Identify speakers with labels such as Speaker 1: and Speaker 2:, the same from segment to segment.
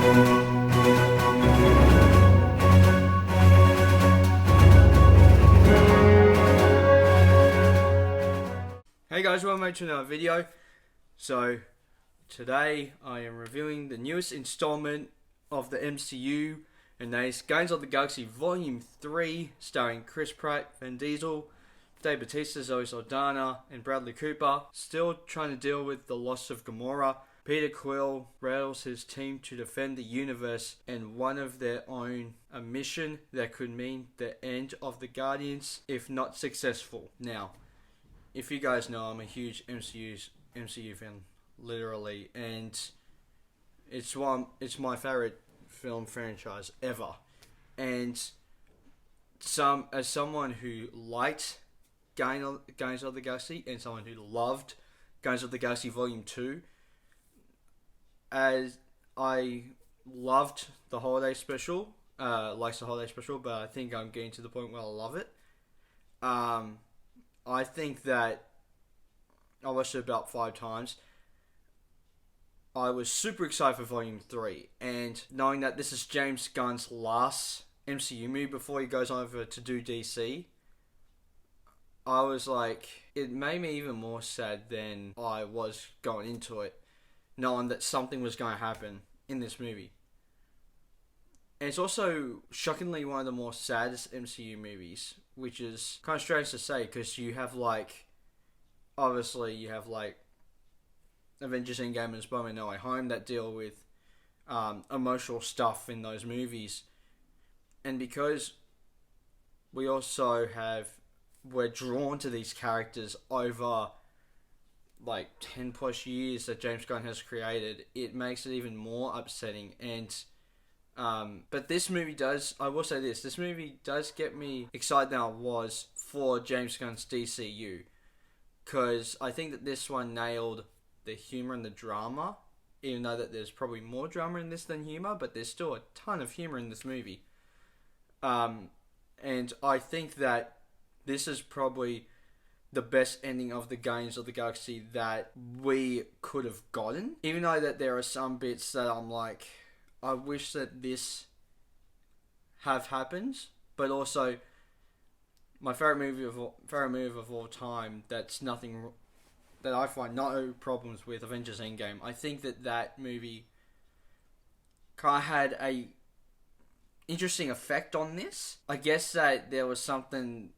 Speaker 1: Hey guys, welcome back to another video. So, today I am reviewing the newest installment of the MCU, and that is Guardians of the Galaxy Volume 3, starring Chris Pratt, Vin Diesel, Dave Bautista, Zoe Saldana, and Bradley Cooper. Still trying to deal with the loss of Gamora. Peter Quill rallies his team to defend the universe and one of their own, a mission that could mean the end of the Guardians if not successful. Now, if you guys know, I'm a huge MCU fan, literally, and it's my favorite film franchise ever. And as someone who liked Guardians of the Galaxy and someone who loved Guardians of the Galaxy Volume 2, as I loved the holiday special, likes the holiday special, but I think I'm getting to the point where I love it. I think that I watched it about 5 times. I was super excited for Volume 3, and knowing that this is James Gunn's last MCU movie before he goes over to do DC, I was like, it made me even more sad than I was going into it, knowing that something was going to happen in this movie. And it's also shockingly one of the more saddest MCU movies, which is kind of strange to say because you have obviously Avengers Endgame and Spider-Man No Way Home that deal with emotional stuff in those movies. And because we're drawn to these characters over 10 plus years that James Gunn has created, it makes it even more upsetting. And but this movie does, I will say this movie does get me excited than I was for James Gunn's DCU. Because I think that this one nailed the humor and the drama, even though that there's probably more drama in this than humor, but there's still a ton of humor in this movie. And I think that this is probably the best ending of the Guardians of the Galaxy that we could have gotten. Even though that there are some bits that I'm like, I wish that this have happened, but also my favorite movie of all time. That's nothing that I find no problems with, Avengers Endgame. I think that movie kind of had a interesting effect on this. I guess that there was something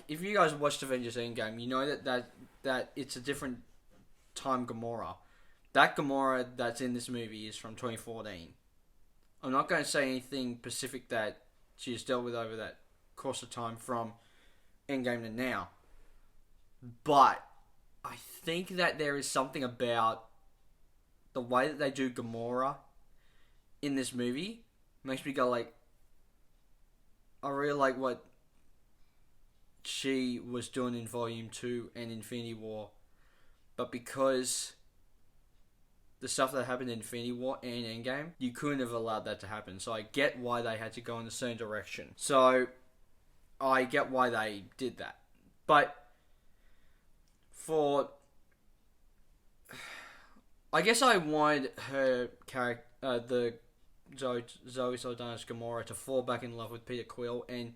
Speaker 1: if you guys watched Avengers Endgame, you know that it's a different time Gamora. That Gamora that's in this movie is from 2014. I'm not going to say anything specific that she's dealt with over that course of time from Endgame to now. But I think that there is something about the way that they do Gamora in this movie makes me go I really like what she was doing in Volume 2 and Infinity War. But because the stuff that happened in Infinity War and Endgame, you couldn't have allowed that to happen. So I get why they had to go in a certain direction. So I get why they did that. But I guess I wanted her character, the Zoe Saldana's Gamora, to fall back in love with Peter Quill, and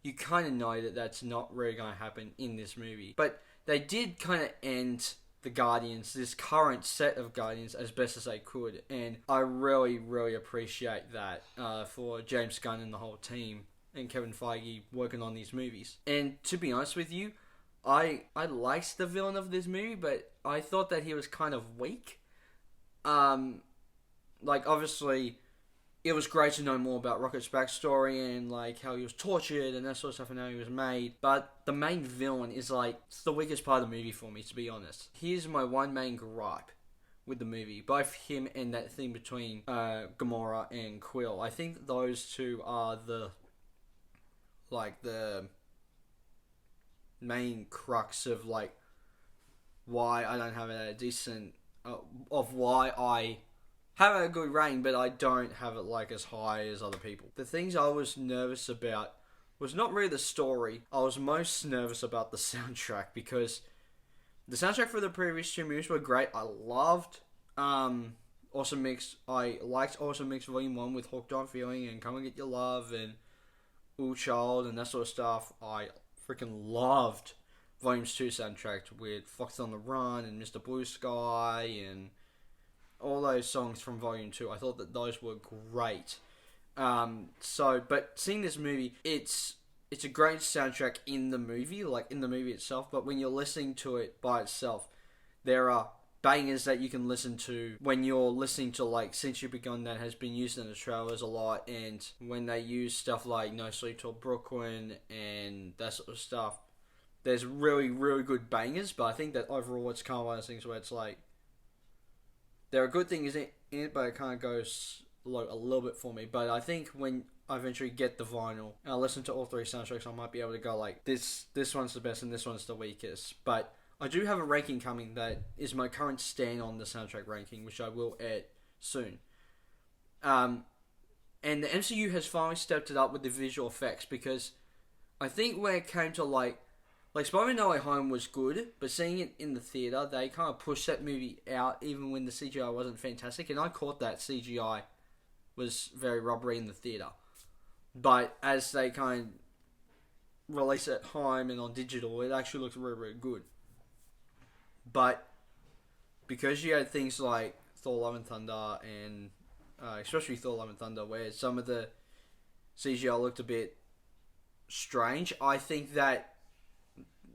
Speaker 1: you kind of know that that's not really going to happen in this movie. But they did kind of end the Guardians, this current set of Guardians, as best as they could, and I really, really appreciate that for James Gunn and the whole team and Kevin Feige working on these movies. And to be honest with you, I liked the villain of this movie, but I thought that he was kind of weak. Obviously, it was great to know more about Rocket's backstory and how he was tortured and that sort of stuff and how he was made. But the main villain is it's the weakest part of the movie for me, to be honest. Here's my one main gripe with the movie, both him and that thing between Gamora and Quill. I think those two are the main crux of why I don't have a decent of why I have a good rating, but I don't have it as high as other people. The things I was nervous about was not really the story. I was most nervous about the soundtrack, because the soundtrack for the previous 2 movies were great. I loved Awesome Mix. I liked Awesome Mix Volume 1 with Hooked on Feeling and Come and Get Your Love and Ooh Child and that sort of stuff. I freaking loved Volumes 2 soundtrack with Fox on the Run and Mr. Blue Sky and all those songs from Volume 2. I thought that those were great. But seeing this movie, it's a great soundtrack in the movie, like in the movie itself, but when you're listening to it by itself, there are bangers that you can listen to when you're listening to like Since You've Begun that has been used in the trailers a lot, and when they use stuff like No Sleep Till Brooklyn and that sort of stuff, there's really, really good bangers, but I think that overall it's kind of one of those things where it's like, there are good things in it, but it kind of goes a little bit for me. But I think when I eventually get the vinyl and I listen to all three soundtracks, I might be able to go like, this one's the best and this one's the weakest. But I do have a ranking coming that is my current stand on the soundtrack ranking, which I will add soon. And the MCU has finally stepped it up with the visual effects, because I think when it came to like Spider-Man No Way Home was good, but seeing it in the theater, they kind of pushed that movie out even when the CGI wasn't fantastic, and I caught that CGI was very rubbery in the theater. But as they kind of release it at home and on digital, it actually looks really, really good. But because you had things like Thor Love and Thunder and especially Thor Love and Thunder, where some of the CGI looked a bit strange, I think that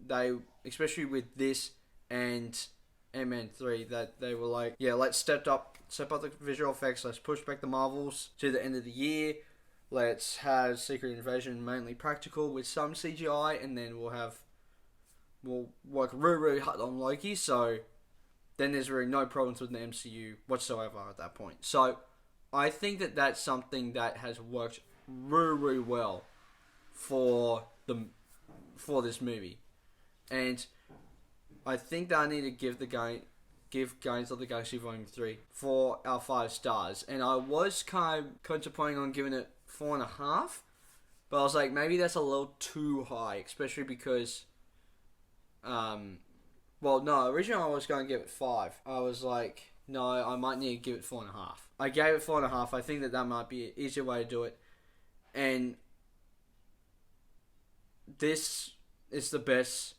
Speaker 1: they, especially with this and Ant-Man 3, that they were like, yeah, let's step up the visual effects, let's push back the Marvels to the end of the year, let's have Secret Invasion mainly practical with some CGI, and then we'll work really, really hard on Loki, so then there's really no problems with the MCU whatsoever at that point. So I think that that's something that has worked really, really well for this movie. And I think that I need to give Guardians of the Galaxy Volume 3 4 out of 5 stars. And I was kind of contemplating on giving it 4.5, but I was like, maybe that's a little too high, especially because originally I was going to give it 5. I was like, no, I might need to give it 4.5. I gave it 4.5. I think that might be an easier way to do it. And this is the best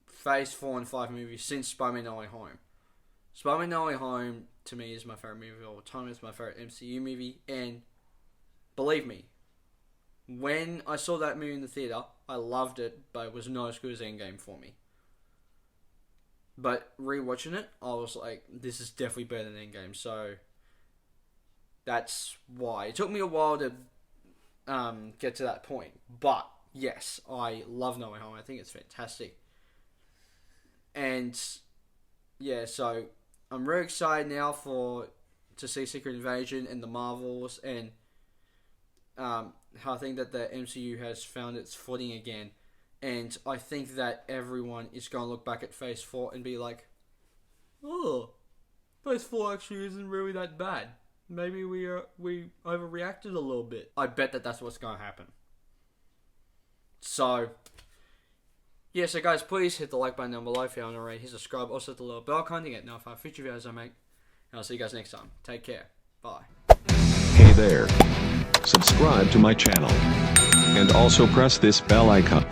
Speaker 1: Phase 4 and 5 movie since Spider-Man No Way Home. Spider-Man No Way Home, to me, is my favourite movie of all time. It's my favourite MCU movie. And believe me, when I saw that movie in the theatre, I loved it, but it was not as good as Endgame for me. But rewatching it, I was like, this is definitely better than Endgame. So that's why. It took me a while to get to that point. But yes, I love No Way Home. I think it's fantastic. And yeah, so I'm really excited now to see Secret Invasion and the Marvels, and how I think that the MCU has found its footing again. And I think that everyone is going to look back at Phase 4 and be like, oh, Phase 4 actually isn't really that bad. Maybe we overreacted a little bit. I bet that that's what's going to happen. So yeah, so guys, please hit the like button down below if you haven't already. Hit subscribe, also hit the little bell icon to get notified future videos I make. And I'll see you guys next time. Take care. Bye.
Speaker 2: Hey there. Subscribe to my channel. And also press this bell icon.